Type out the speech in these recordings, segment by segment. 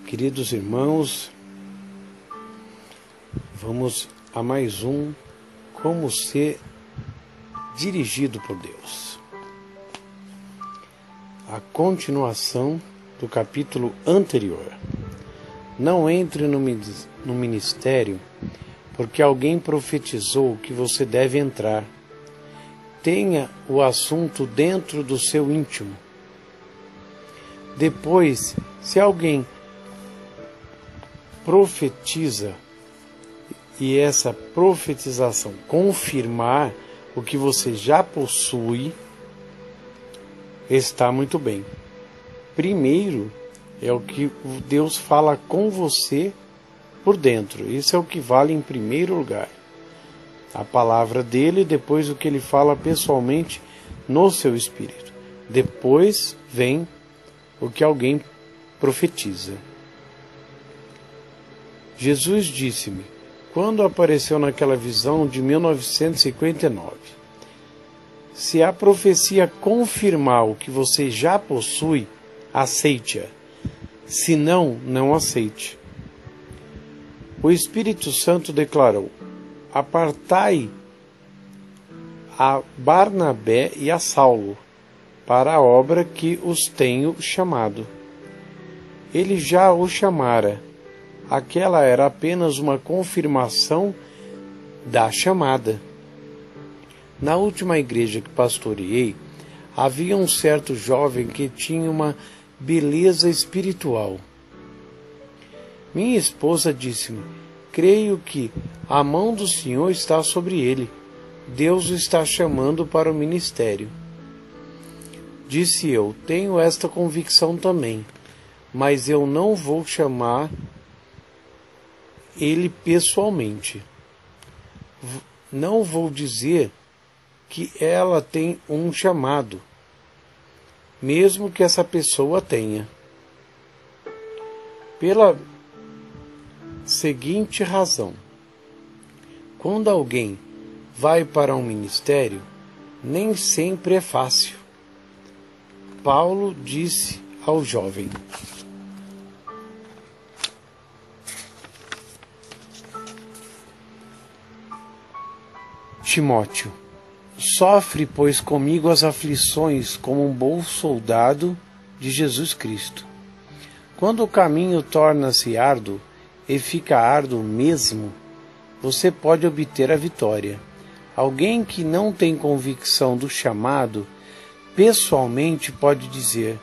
Queridos irmãos, vamos a mais um Como Ser Dirigido por Deus. A continuação do capítulo anterior. Não entre no ministério porque alguém profetizou que você deve entrar. Tenha o assunto dentro do seu íntimo. Depois, se alguém profetiza e essa profetização confirmar o que você já possui, está muito bem. Primeiro é o que Deus fala com você por dentro. Isso é o que vale em primeiro lugar. A palavra dele, depois o que ele fala pessoalmente no seu espírito. Depois vem o que alguém profetiza. Jesus disse-me, quando apareceu naquela visão de 1959, se a profecia confirmar o que você já possui, aceite-a. Se não, não aceite. O Espírito Santo declarou, apartai a Barnabé e a Saulo para a obra que os tenho chamado. Ele já o chamara. Aquela era apenas uma confirmação da chamada. Na última igreja que pastoreei, havia um certo jovem que tinha uma beleza espiritual. Minha esposa disse-me, creio que a mão do Senhor está sobre ele. Deus o está chamando para o ministério. Disse eu, tenho esta convicção também, mas eu não vou chamar ele pessoalmente. Não vou dizer que ela tem um chamado, mesmo que essa pessoa tenha. Pela seguinte razão: quando alguém vai para um ministério, nem sempre é fácil. Paulo disse ao jovem: Timóteo, sofre, pois, comigo as aflições como um bom soldado de Jesus Cristo. Quando o caminho torna-se árduo, e fica árduo mesmo, você pode obter a vitória. Alguém que não tem convicção do chamado, pessoalmente pode dizer,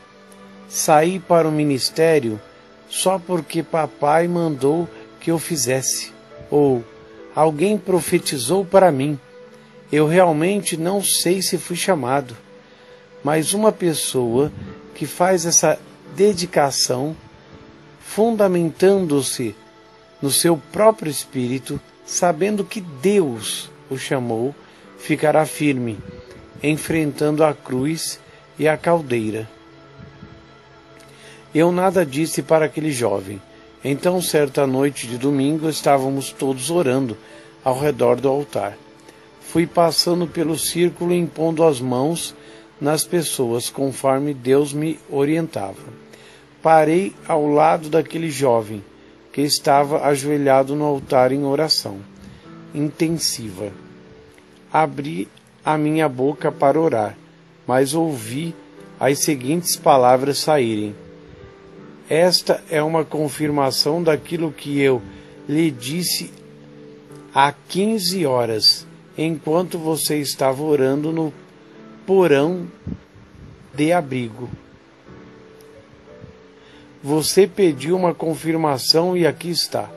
saí para o ministério só porque papai mandou que eu fizesse, ou alguém profetizou para mim. Eu realmente não sei se fui chamado, mas uma pessoa que faz essa dedicação, fundamentando-se no seu próprio espírito, sabendo que Deus o chamou, ficará firme, enfrentando a cruz e a caldeira. Eu nada disse para aquele jovem. Então, certa noite de domingo, estávamos todos orando ao redor do altar. Fui passando pelo círculo impondo as mãos nas pessoas, conforme Deus me orientava. Parei ao lado daquele jovem, que estava ajoelhado no altar em oração intensiva. Abri a minha boca para orar, mas ouvi as seguintes palavras saírem. Esta é uma confirmação daquilo que eu lhe disse há 15 horas, enquanto você estava orando no porão de abrigo. Você pediu uma confirmação e aqui está.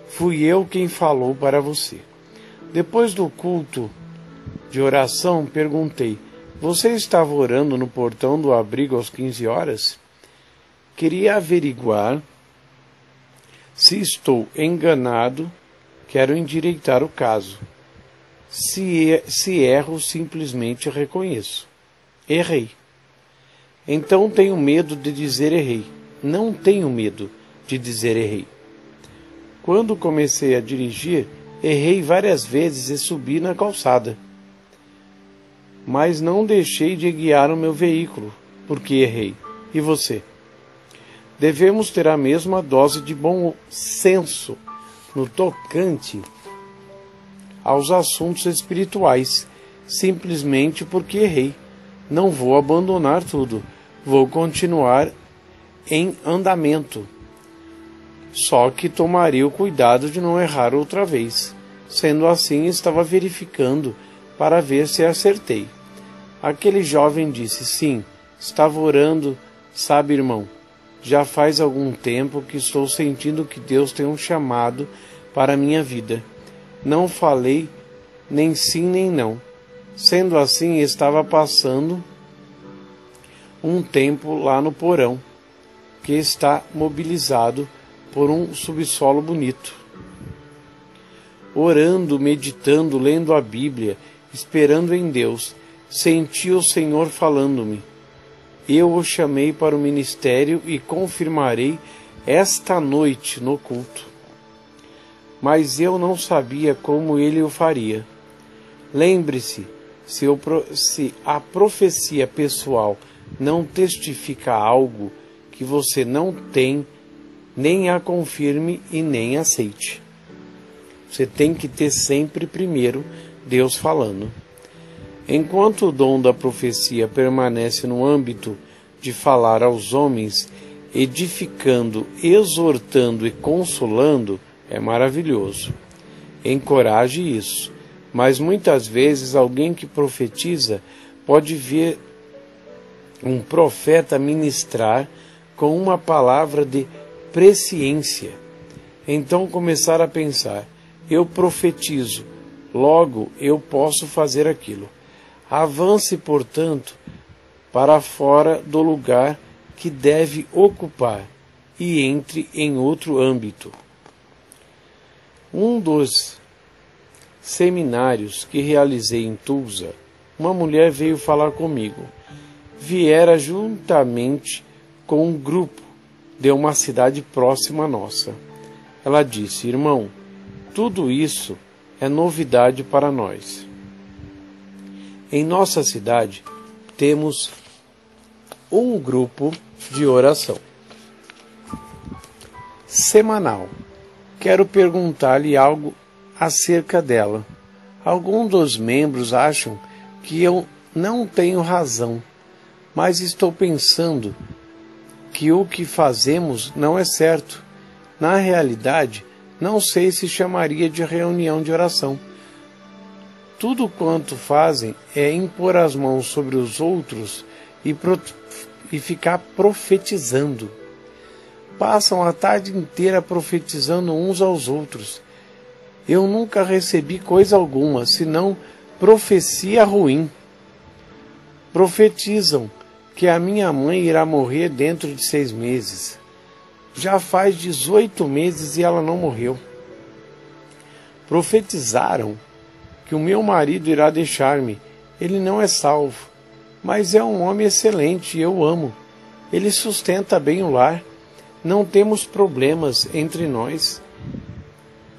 Fui eu quem falou para você. Depois do culto de oração, perguntei, você estava orando no portão do abrigo às 15 horas? Queria averiguar se estou enganado, quero endireitar o caso. Se erro, simplesmente reconheço. Errei. Então tenho medo de dizer errei. Não tenho medo de dizer errei. Quando comecei a dirigir, errei várias vezes e subi na calçada. Mas não deixei de guiar o meu veículo, porque errei. E você? Devemos ter a mesma dose de bom senso no tocante aos assuntos espirituais, simplesmente porque errei. Não vou abandonar tudo, vou continuar em andamento. Só que tomarei o cuidado de não errar outra vez. Sendo assim, estava verificando para ver se acertei. Aquele jovem disse: sim, estava orando, sabe, irmão, já faz algum tempo que estou sentindo que Deus tem um chamado para a minha vida. Não falei nem sim nem não. Sendo assim, estava passando um tempo lá no porão, que está mobilizado por um subsolo bonito. Orando, meditando, lendo a Bíblia, esperando em Deus, senti o Senhor falando-me. Eu o chamei para o ministério e confirmarei esta noite no culto. Mas eu não sabia como ele o faria. Lembre-se, se a profecia pessoal não testifica algo que você não tem, nem a confirme e nem aceite. Você tem que ter sempre primeiro Deus falando. Enquanto o dom da profecia permanece no âmbito de falar aos homens, edificando, exortando e consolando, é maravilhoso. Encoraje isso. Mas muitas vezes alguém que profetiza pode ver um profeta ministrar com uma palavra de presciência. Então começar a pensar: eu profetizo, logo eu posso fazer aquilo. Avance, portanto, para fora do lugar que deve ocupar e entre em outro âmbito. Um dos seminários que realizei em Tulsa, uma mulher veio falar comigo. Viera juntamente com um grupo de uma cidade próxima à nossa. Ela disse: irmão, tudo isso é novidade para nós. Em nossa cidade temos um grupo de oração semanal. Quero perguntar-lhe algo acerca dela. Alguns dos membros acham que eu não tenho razão, mas estou pensando que o que fazemos não é certo. Na realidade, não sei se chamaria de reunião de oração. Tudo quanto fazem é impor as mãos sobre os outros e ficar profetizando. Passam a tarde inteira profetizando uns aos outros. Eu nunca recebi coisa alguma, senão profecia ruim. Profetizam que a minha mãe irá morrer dentro de 6 meses. Já faz 18 meses e ela não morreu. Profetizaram que o meu marido irá deixar-me. Ele não é salvo, mas é um homem excelente e eu amo. Ele sustenta bem o lar. Não temos problemas entre nós.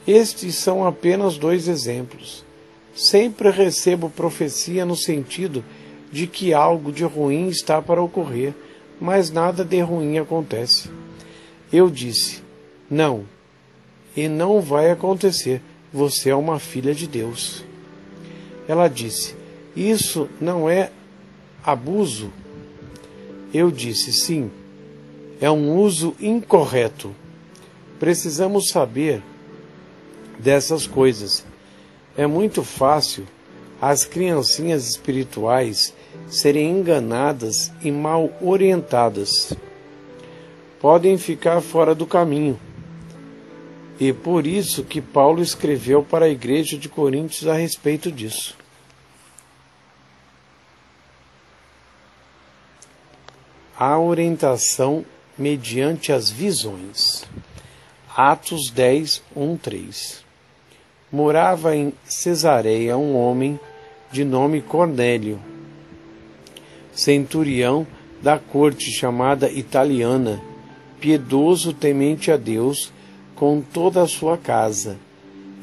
Estes são apenas 2 exemplos. Sempre recebo profecia no sentido de que algo de ruim está para ocorrer, mas nada de ruim acontece. Eu disse: não, e não vai acontecer. Você é uma filha de Deus. Ela disse: isso não é abuso? Eu disse: sim, é um uso incorreto. Precisamos saber dessas coisas. É muito fácil as criancinhas espirituais serem enganadas e mal orientadas. Podem ficar fora do caminho. E por isso que Paulo escreveu para a igreja de Coríntios a respeito disso. A orientação mediante as visões. Atos 10, 1, 3. Morava em Cesareia um homem de nome Cornélio, centurião da corte chamada Italiana, piedoso, temente a Deus com toda a sua casa,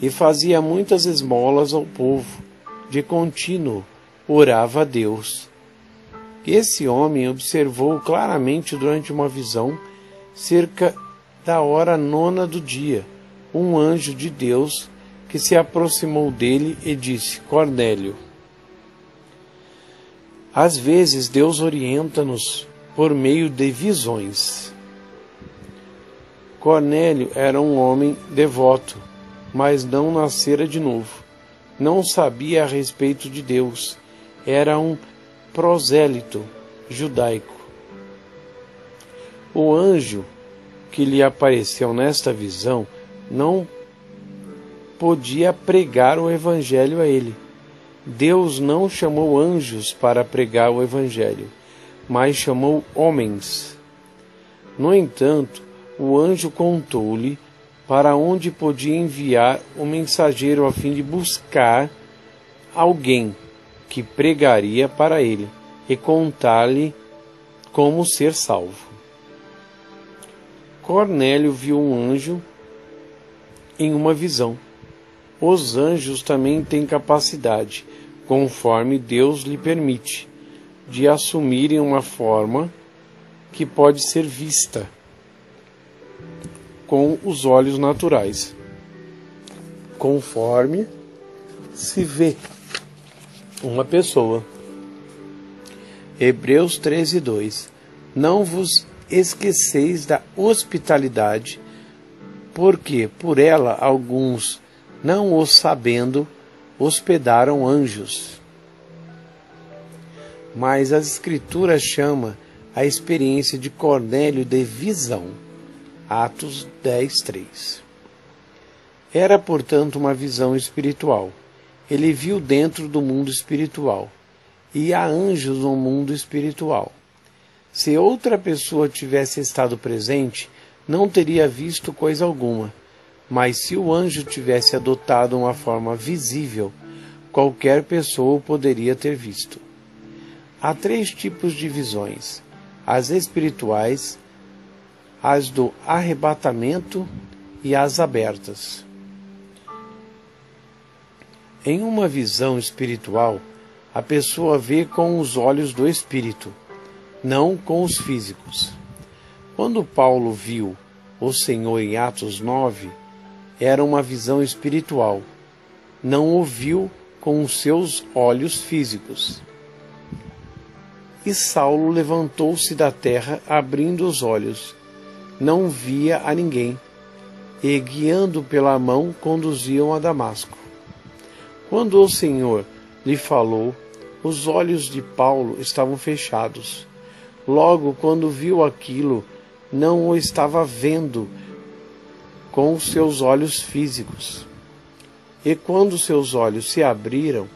e fazia muitas esmolas ao povo. De contínuo orava a Deus. Esse homem observou claramente durante uma visão cerca da hora nona do dia, um anjo de Deus que se aproximou dele e disse: Cornélio. Às vezes Deus orienta-nos por meio de visões. Cornélio era um homem devoto, mas não nascera de novo. Não sabia a respeito de Deus. Era um prosélito judaico. O anjo que lhe apareceu nesta visão não podia pregar o evangelho a ele. Deus não chamou anjos para pregar o evangelho, mas chamou homens. No entanto, o anjo contou-lhe para onde podia enviar o mensageiro a fim de buscar alguém que pregaria para ele e contar-lhe como ser salvo. Cornélio viu um anjo em uma visão. Os anjos também têm capacidade, conforme Deus lhe permite, de assumirem uma forma que pode ser vista com os olhos naturais, conforme se vê uma pessoa. Hebreus 13:2. Não vos esqueceis da hospitalidade, porque por ela alguns, não o sabendo, hospedaram anjos. Mas as Escrituras chamam a experiência de Cornélio de visão. Atos 10:3. Era, portanto, uma visão espiritual. Ele viu dentro do mundo espiritual, e há anjos no mundo espiritual. Se outra pessoa tivesse estado presente, não teria visto coisa alguma, mas se o anjo tivesse adotado uma forma visível, qualquer pessoa o poderia ter visto. Há 3 tipos de visões: as espirituais, as do arrebatamento e as abertas. Em uma visão espiritual, a pessoa vê com os olhos do espírito, não com os físicos. Quando Paulo viu o Senhor em Atos 9, era uma visão espiritual, não o viu com os seus olhos físicos. E Saulo levantou-se da terra, abrindo os olhos, não via a ninguém, e guiando pela mão conduziam a Damasco. Quando o Senhor lhe falou, os olhos de Paulo estavam fechados. Logo, quando viu aquilo, não o estava vendo com os seus olhos físicos. E quando seus olhos se abriram,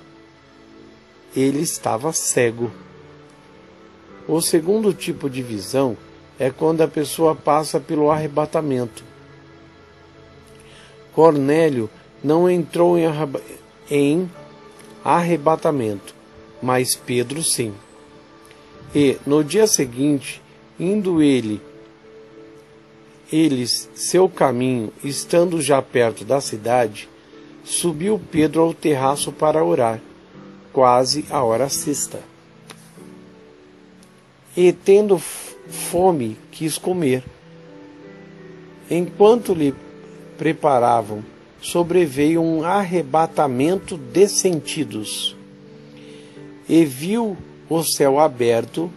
ele estava cego. O segundo tipo de visão é quando a pessoa passa pelo arrebatamento. Cornélio não entrou em arrebatamento, mas Pedro sim. E, no dia seguinte, indo eles seu caminho, estando já perto da cidade, subiu Pedro ao terraço para orar, quase a hora sexta. E, tendo fome, quis comer. Enquanto lhe preparavam, sobreveio um arrebatamento de sentidos, e viu o céu aberto,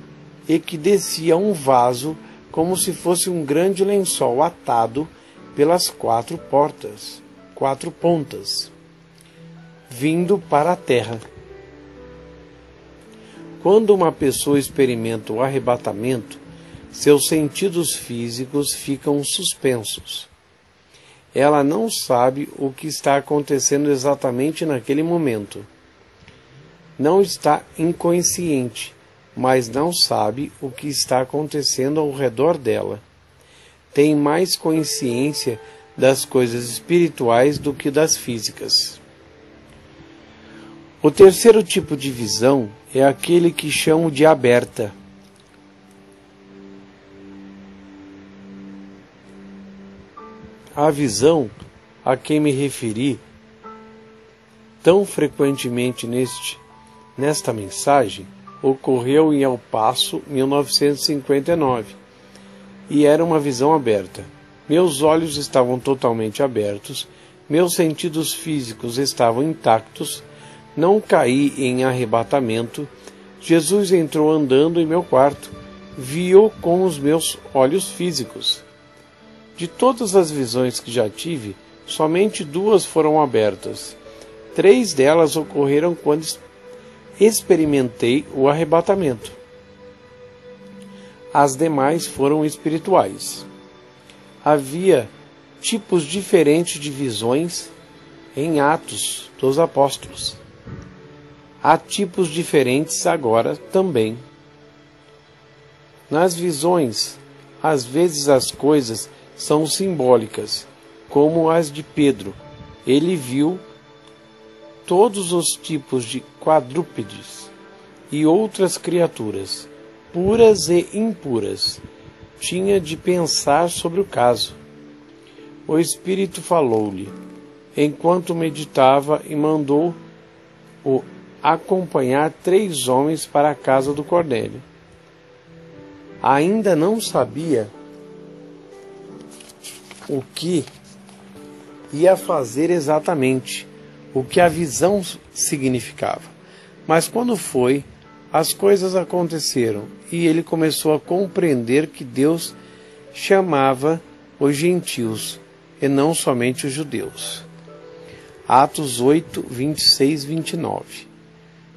e que descia um vaso, como se fosse um grande lençol atado pelas 4 pontas, vindo para a terra. Quando uma pessoa experimenta o arrebatamento, seus sentidos físicos ficam suspensos. Ela não sabe o que está acontecendo exatamente naquele momento. Não está inconsciente, mas não sabe o que está acontecendo ao redor dela. Tem mais consciência das coisas espirituais do que das físicas. O terceiro tipo de visão é aquele que chamo de aberta. A visão a quem me referi tão frequentemente nesta mensagem ocorreu em El Paso, 1959, e era uma visão aberta. Meus olhos estavam totalmente abertos, meus sentidos físicos estavam intactos, não caí em arrebatamento. Jesus entrou andando em meu quarto, vi-o com os meus olhos físicos. De todas as visões que já tive, somente 2 foram abertas. 3 delas ocorreram quando experimentei o arrebatamento. As demais foram espirituais. Havia tipos diferentes de visões em Atos dos Apóstolos. Há tipos diferentes agora também. Nas visões, às vezes as coisas são simbólicas, como as de Pedro. Ele viu todos os tipos de quadrúpedes e outras criaturas, puras e impuras. Tinha de pensar sobre o caso. O Espírito falou-lhe, enquanto meditava, e mandou-o acompanhar 3 homens para a casa do Cornélio. Ainda não sabia o que ia fazer exatamente, o que a visão significava. Mas quando foi, as coisas aconteceram e ele começou a compreender que Deus chamava os gentios e não somente os judeus. Atos 8, 26, 29.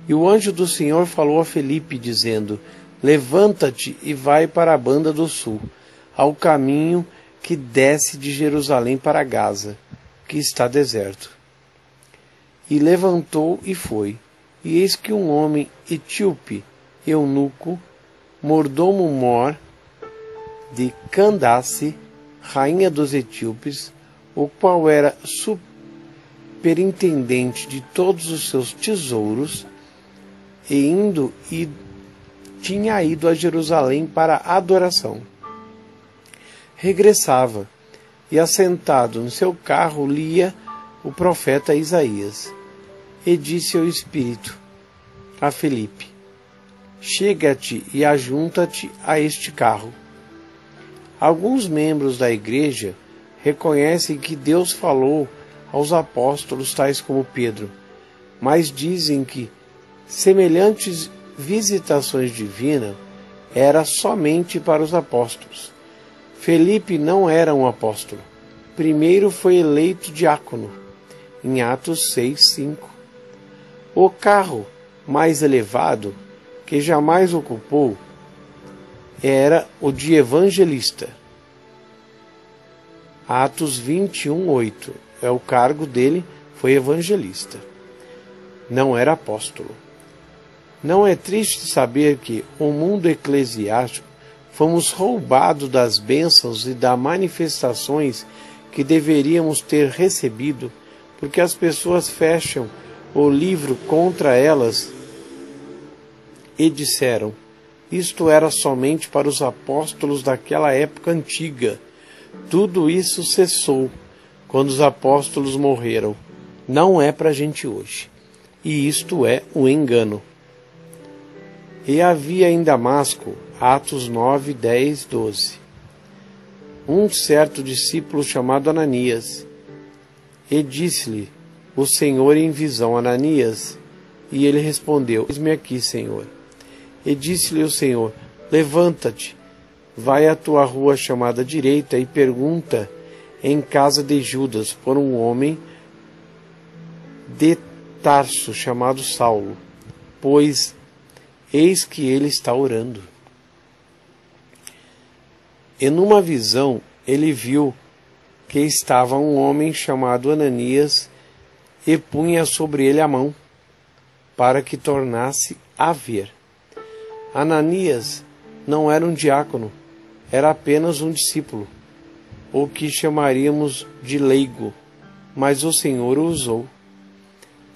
E o anjo do Senhor falou a Felipe, dizendo: levanta-te e vai para a banda do sul, ao caminho que desce de Jerusalém para Gaza, que está deserto. E levantou e foi. E eis que um homem etíope, eunuco, mordomo-mor de Candace, rainha dos etíopes, o qual era superintendente de todos os seus tesouros, tinha ido a Jerusalém para a adoração. Regressava, e assentado no seu carro lia o profeta Isaías. E disse ao Espírito, a Felipe: chega-te e ajunta-te a este carro. Alguns membros da igreja reconhecem que Deus falou aos apóstolos tais como Pedro, mas dizem que semelhantes visitações divinas eram somente para os apóstolos. Felipe não era um apóstolo. Primeiro foi eleito diácono, em Atos 6, 5. O carro mais elevado que jamais ocupou era o de evangelista. Atos 21, 8. O cargo dele foi evangelista. Não era apóstolo. Não é triste saber que, o mundo eclesiástico, fomos roubados das bênçãos e das manifestações que deveríamos ter recebido, porque as pessoas fecham o livro contra elas e disseram: isto era somente para os apóstolos daquela época antiga. Tudo isso cessou quando os apóstolos morreram. Não é para a gente hoje. E isto é o engano. E havia em Damasco, Atos 9, 10, 12, um certo discípulo chamado Ananias. E disse-lhe o Senhor em visão: Ananias. E ele respondeu: eis-me aqui, Senhor. E disse-lhe o Senhor: levanta-te, vai à tua rua chamada direita e pergunta em casa de Judas por um homem de Tarso chamado Saulo, pois eis que ele está orando. E numa visão ele viu que estava um homem chamado Ananias e punha sobre ele a mão, para que tornasse a ver. Ananias não era um diácono, era apenas um discípulo, o que chamaríamos de leigo, mas o Senhor o usou.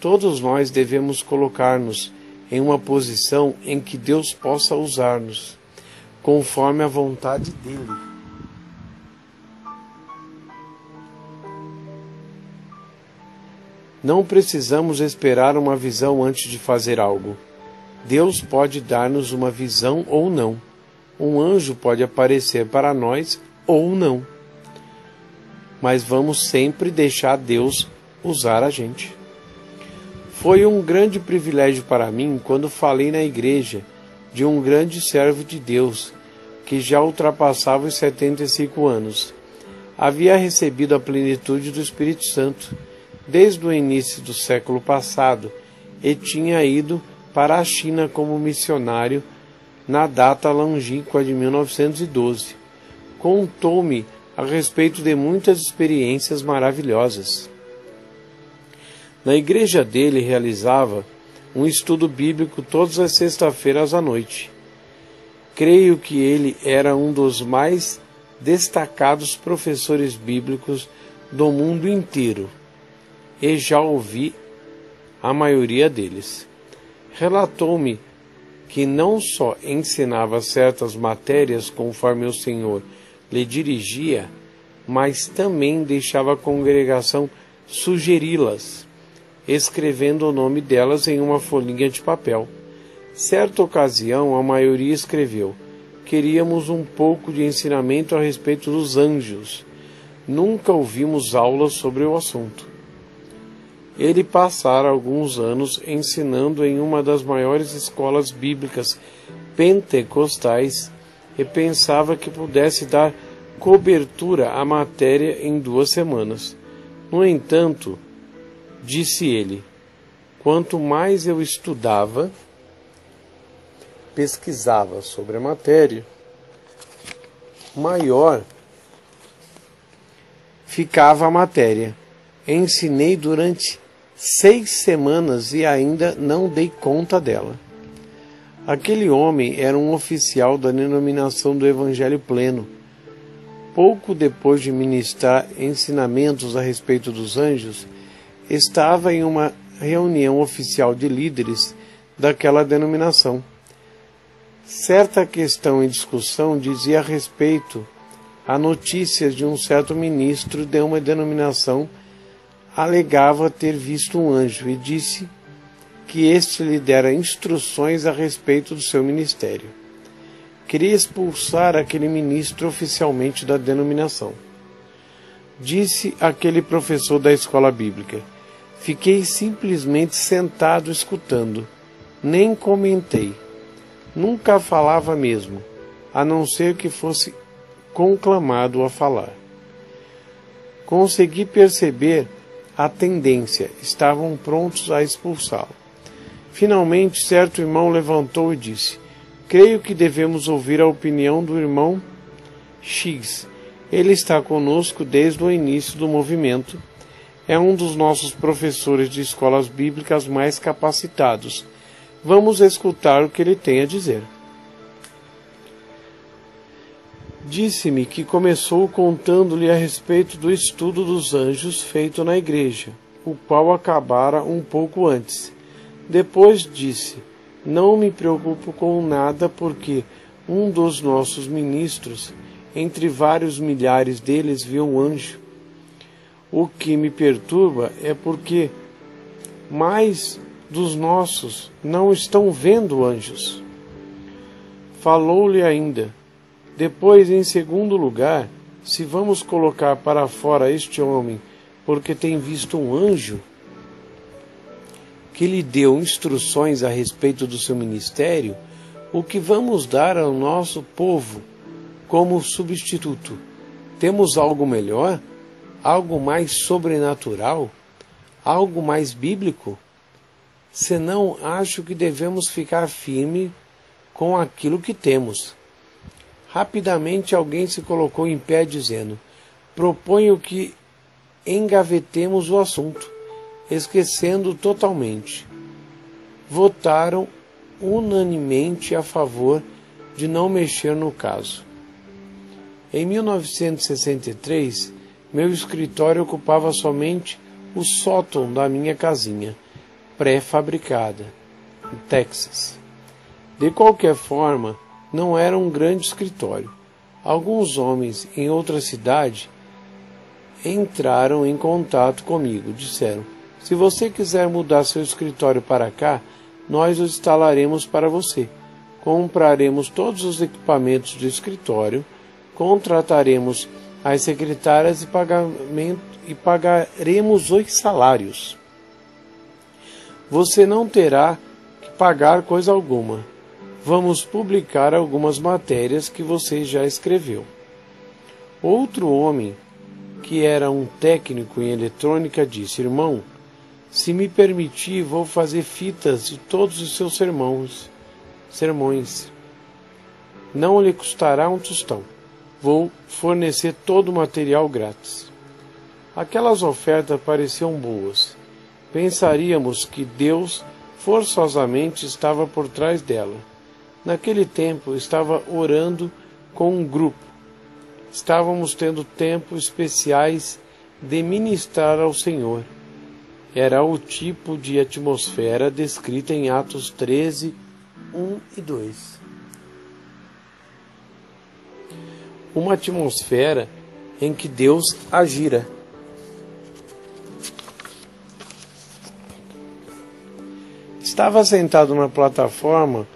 Todos nós devemos colocar-nos em uma posição em que Deus possa usar-nos, conforme a vontade dEle. Não precisamos esperar uma visão antes de fazer algo. Deus pode dar-nos uma visão ou não. um anjo pode aparecer para nós ou não. Mas vamos sempre deixar Deus usar a gente. Foi um grande privilégio para mim quando falei na igreja de um grande servo de Deus, que já ultrapassava os 75 anos. Havia recebido a plenitude do Espírito Santo desde o início do século passado e tinha ido para a China como missionário na data longínqua de 1912. Contou-me a respeito de muitas experiências maravilhosas. Na igreja dele realizava um estudo bíblico todas as sextas-feiras à noite. Creio que ele era um dos mais destacados professores bíblicos do mundo inteiro, e já ouvi a maioria deles. Relatou-me que não só ensinava certas matérias conforme o Senhor lhe dirigia, mas também deixava a congregação sugeri-las, escrevendo o nome delas em uma folhinha de papel. Certa ocasião, a maioria escreveu: queríamos um pouco de ensinamento a respeito dos anjos. Nunca ouvimos aulas sobre o assunto. Ele passara alguns anos ensinando em uma das maiores escolas bíblicas pentecostais e pensava que pudesse dar cobertura à matéria em 2 semanas. No entanto, disse ele, quanto mais eu estudava, pesquisava sobre a matéria, maior ficava a matéria. Ensinei durante 6 semanas e ainda não dei conta dela. Aquele homem era um oficial da denominação do Evangelho Pleno. Pouco depois de ministrar ensinamentos a respeito dos anjos, estava em uma reunião oficial de líderes daquela denominação. Certa questão em discussão dizia a respeito a notícia de um certo ministro de uma denominação alegava ter visto um anjo e disse que este lhe dera instruções a respeito do seu ministério. Queria expulsar aquele ministro oficialmente da denominação. Disse aquele professor da escola bíblica: fiquei simplesmente sentado escutando, nem comentei. Nunca falava mesmo, a não ser que fosse conclamado a falar. Consegui perceber a tendência, estavam prontos a expulsá-lo. Finalmente, certo irmão levantou e disse: creio que devemos ouvir a opinião do irmão X. Ele está conosco desde o início do movimento. É um dos nossos professores de escolas bíblicas mais capacitados. Vamos escutar o que ele tem a dizer. Disse-me que começou contando-lhe a respeito do estudo dos anjos feito na igreja, o qual acabara um pouco antes. Depois disse: não me preocupo com nada porque um dos nossos ministros, entre vários milhares deles, viu um anjo. O que me perturba é porque mais dos nossos não estão vendo anjos. Falou-lhe ainda: depois, em segundo lugar, se vamos colocar para fora este homem porque tem visto um anjo que lhe deu instruções a respeito do seu ministério, o que vamos dar ao nosso povo como substituto? Temos algo melhor? Algo mais sobrenatural? Algo mais bíblico? Senão, acho que devemos ficar firme com aquilo que temos. Rapidamente alguém se colocou em pé dizendo: proponho que engavetemos o assunto, esquecendo totalmente. Votaram unanimemente a favor de não mexer no caso. Em 1963, meu escritório ocupava somente o sótão da minha casinha, pré-fabricada, em Texas. De qualquer forma, não era um grande escritório. Alguns homens em outra cidade entraram em contato comigo. Disseram: se você quiser mudar seu escritório para cá, nós o instalaremos para você. compraremos todos os equipamentos do escritório, contrataremos as secretárias e pagaremos os salários. Você não terá que pagar coisa alguma. Vamos publicar algumas matérias que você já escreveu. Outro homem, que era um técnico em eletrônica, disse: irmão, se me permitir, vou fazer fitas de todos os seus sermões. Não lhe custará um tostão. Vou fornecer todo o material grátis. Aquelas ofertas pareciam boas. Pensaríamos que Deus forçosamente estava por trás dela. Naquele tempo, estava orando com um grupo. Estávamos tendo tempos especiais de ministrar ao Senhor. Era o tipo de atmosfera descrita em Atos 13, 1 e 2. Uma atmosfera em que Deus agira. Estava sentado na plataforma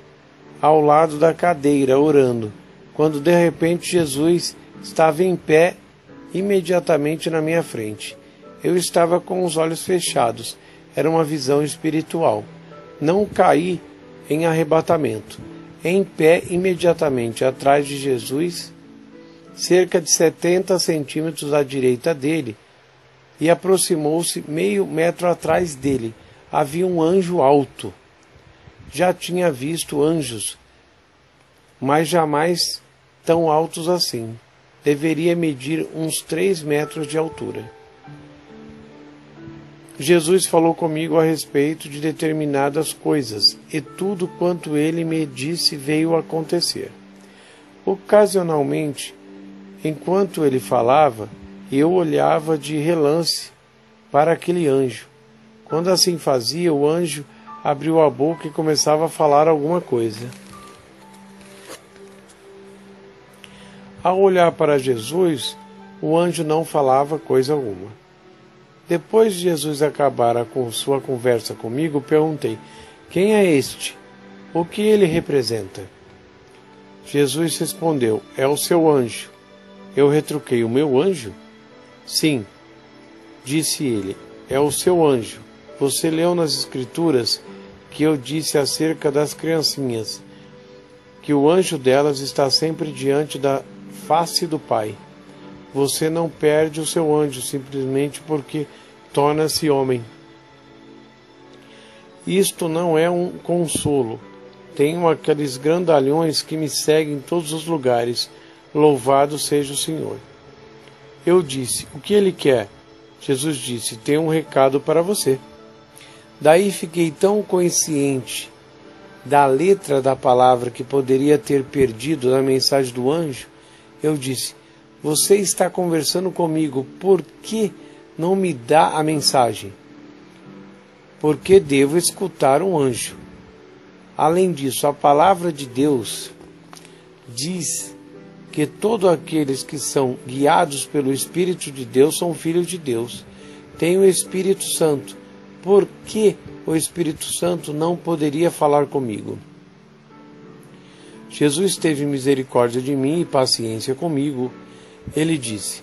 ao lado da cadeira, orando, quando de repente Jesus estava em pé imediatamente na minha frente. Eu estava com os olhos fechados. Era uma visão espiritual. Não caí em arrebatamento. Em pé imediatamente atrás de Jesus, cerca de 70 centímetros à direita dele, e aproximou-se meio metro atrás dele. Havia um anjo alto. Já tinha visto anjos, mas jamais tão altos assim. Deveria medir uns 3 metros de altura. Jesus falou comigo a respeito de determinadas coisas, e tudo quanto ele me disse veio a acontecer. Ocasionalmente, enquanto ele falava, eu olhava de relance para aquele anjo. Quando assim fazia, o anjo abriu a boca e começava a falar alguma coisa. Ao olhar para Jesus, o anjo não falava coisa alguma. Depois de Jesus acabar com sua conversa comigo, perguntei: quem é este? O que ele representa? Jesus respondeu: é o seu anjo. Eu retruquei: o meu anjo? Sim, disse ele, é o seu anjo. Você leu nas Escrituras que eu disse acerca das criancinhas, que o anjo delas está sempre diante da face do Pai. Você não perde o seu anjo simplesmente porque torna-se homem. Isto não é um consolo. Tenho aqueles grandalhões que me seguem em todos os lugares. Louvado seja o Senhor. Eu disse: o que ele quer? Jesus disse: tenho um recado para você. Daí fiquei tão consciente da letra da palavra que poderia ter perdido na mensagem do anjo. Eu disse: você está conversando comigo, por que não me dá a mensagem? Porque devo escutar um anjo. Além disso, a palavra de Deus diz que todos aqueles que são guiados pelo Espírito de Deus são filhos de Deus. Tem o Espírito Santo. Por que o Espírito Santo não poderia falar comigo? Jesus teve misericórdia de mim e paciência comigo. Ele disse: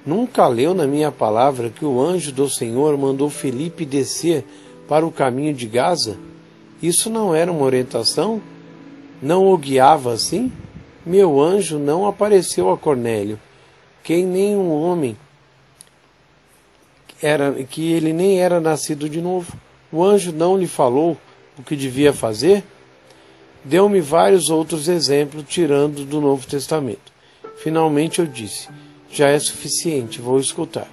nunca leu na minha palavra que o anjo do Senhor mandou Felipe descer para o caminho de Gaza? Isso não era uma orientação? Não o guiava assim? Meu anjo não apareceu a Cornélio, que nenhum homem que ele nem era nascido de novo. O anjo não lhe falou o que devia fazer? Deu-me vários outros exemplos tirando do Novo Testamento. Finalmente eu disse: já é suficiente, vou escutar.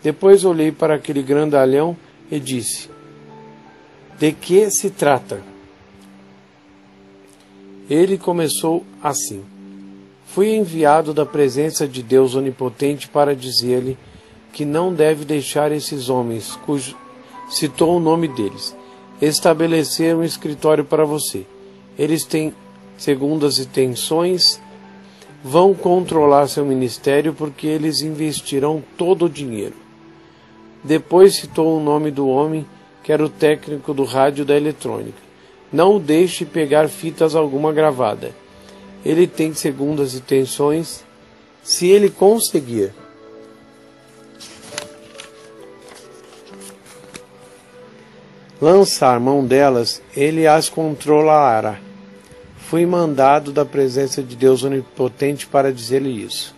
Depois olhei para aquele grandalhão e disse: de que se trata? Ele começou assim: fui enviado da presença de Deus Onipotente para dizer-lhe que não deve deixar esses homens, citou o nome deles, estabelecer um escritório para você. Eles têm segundas intenções, vão controlar seu ministério porque eles investirão todo o dinheiro. Depois citou o nome do homem que era o técnico do rádio da eletrônica. Não o deixe pegar fitas alguma gravada. Ele tem segundas intenções. Se ele conseguir lançar mão delas, ele as controlará. Fui mandado da presença de Deus Onipotente para dizer-lhe isso.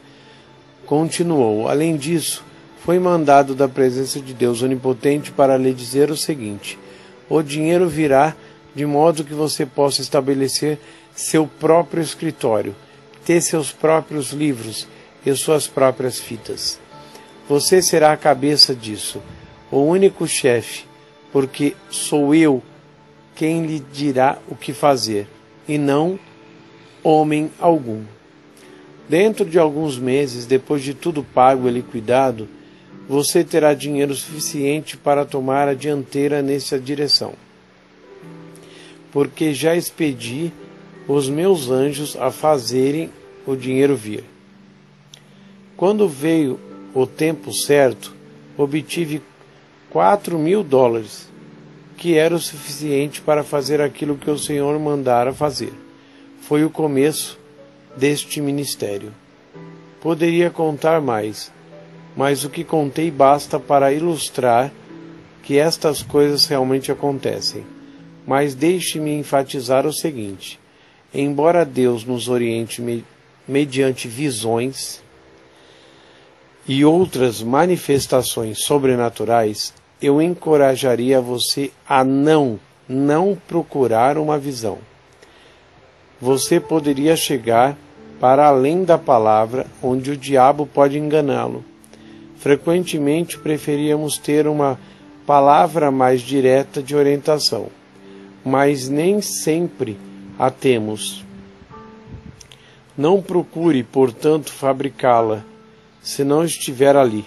Continuou. Além disso, fui mandado da presença de Deus Onipotente para lhe dizer o seguinte: o dinheiro virá de modo que você possa estabelecer seu próprio escritório, ter seus próprios livros e suas próprias fitas. Você será a cabeça disso, o único chefe, porque sou eu quem lhe dirá o que fazer, e não homem algum. Dentro de alguns meses, depois de tudo pago e liquidado, você terá dinheiro suficiente para tomar a dianteira nessa direção. Porque já expedi os meus anjos a fazerem o dinheiro vir. Quando veio o tempo certo, obtive $4.000, que era o suficiente para fazer aquilo que o Senhor mandara fazer. Foi o começo deste ministério. Poderia contar mais, mas o que contei basta para ilustrar que estas coisas realmente acontecem. Mas deixe-me enfatizar o seguinte: embora Deus nos oriente mediante visões e outras manifestações sobrenaturais, eu encorajaria você a não procurar uma visão. Você poderia chegar para além da palavra, onde o diabo pode enganá-lo. Frequentemente preferíamos ter uma palavra mais direta de orientação, mas nem sempre a temos. Não procure, portanto, fabricá-la, se não estiver ali.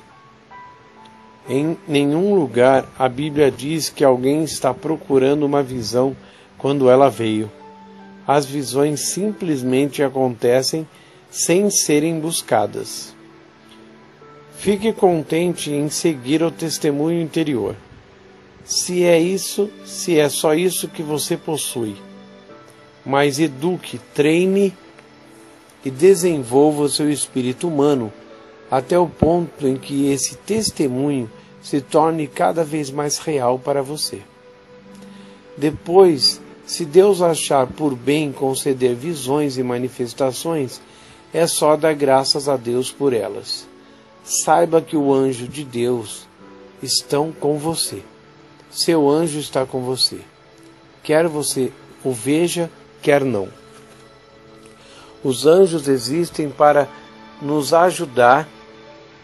Em nenhum lugar a Bíblia diz que alguém está procurando uma visão quando ela veio. As visões simplesmente acontecem sem serem buscadas. Fique contente em seguir o testemunho interior. Se é só isso que você possui. Mas eduque, treine e desenvolva o seu espírito humano até o ponto em que esse testemunho se torne cada vez mais real para você. Depois, se Deus achar por bem conceder visões e manifestações, é só dar graças a Deus por elas. Saiba que o anjo de Deus está com você. Seu anjo está com você. Quer você o veja, quer não. Os anjos existem para nos ajudar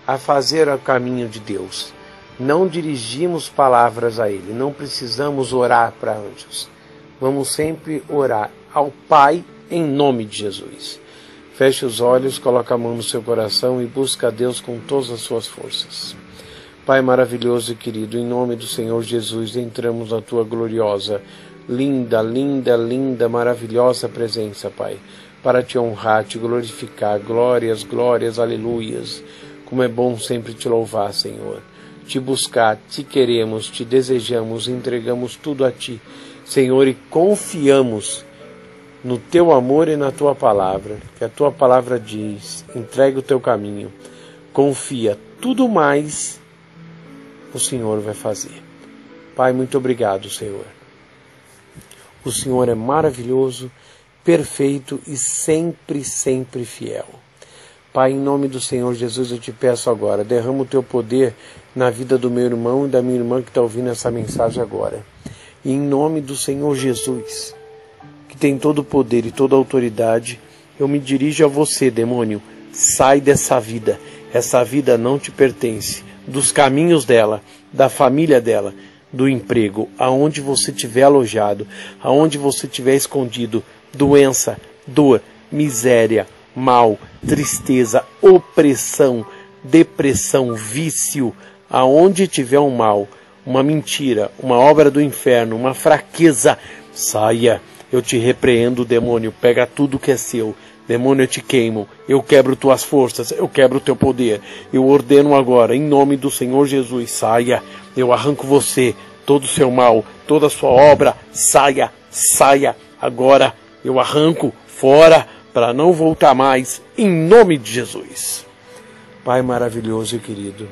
a fazer o caminho de Deus. Não dirigimos palavras a Ele, não precisamos orar para anjos. Vamos sempre orar ao Pai em nome de Jesus. Feche os olhos, coloque a mão no seu coração e busca a Deus com todas as suas forças. Pai maravilhoso e querido, em nome do Senhor Jesus, entramos na Tua gloriosa, linda, maravilhosa presença, Pai, para Te honrar, Te glorificar. Glórias, aleluias. Como é bom sempre Te louvar, Senhor. Te buscar, Te queremos, Te desejamos, entregamos tudo a Ti, Senhor, e confiamos no Teu amor e na Tua palavra, que a Tua palavra diz: entrega o Teu caminho, confia, tudo mais o Senhor vai fazer. Pai, muito obrigado, Senhor. O Senhor é maravilhoso, perfeito e sempre fiel. Pai, em nome do Senhor Jesus, eu Te peço agora, derrama o Teu poder na vida do meu irmão e da minha irmã que está ouvindo essa mensagem agora. E em nome do Senhor Jesus, que tem todo o poder e toda a autoridade, eu me dirijo a você, demônio. Sai dessa vida. Essa vida não te pertence. Dos caminhos dela, da família dela, do emprego, aonde você estiver alojado, aonde você estiver escondido, doença, dor, miséria, mal, tristeza, opressão, depressão, vício, aonde tiver um mal, uma mentira, uma obra do inferno, uma fraqueza, saia. Eu te repreendo, demônio, pega tudo que é seu. Demônio, eu te queimo, eu quebro tuas forças, eu quebro teu poder. Eu ordeno agora, em nome do Senhor Jesus, saia. Eu arranco você, todo o seu mal, toda a sua obra, saia, saia agora, eu arranco fora para não voltar mais, em nome de Jesus. Pai maravilhoso e querido,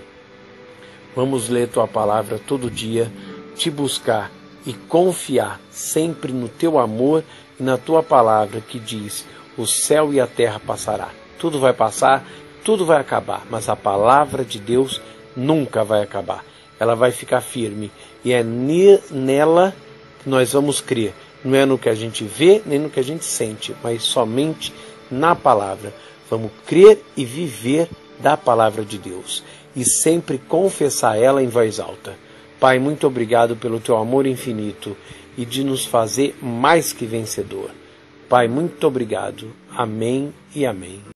vamos ler Tua palavra todo dia, te buscar e confiar sempre no Teu amor e na Tua palavra que diz: o céu e a terra passará. Tudo vai passar, tudo vai acabar, mas a palavra de Deus nunca vai acabar. Ela vai ficar firme e é nela que nós vamos crer. Não é no que a gente vê, nem no que a gente sente, mas somente na palavra. Vamos crer e viver da palavra de Deus e sempre confessar ela em voz alta. Pai, muito obrigado pelo Teu amor infinito e de nos fazer mais que vencedor. Pai, muito obrigado. Amém e amém.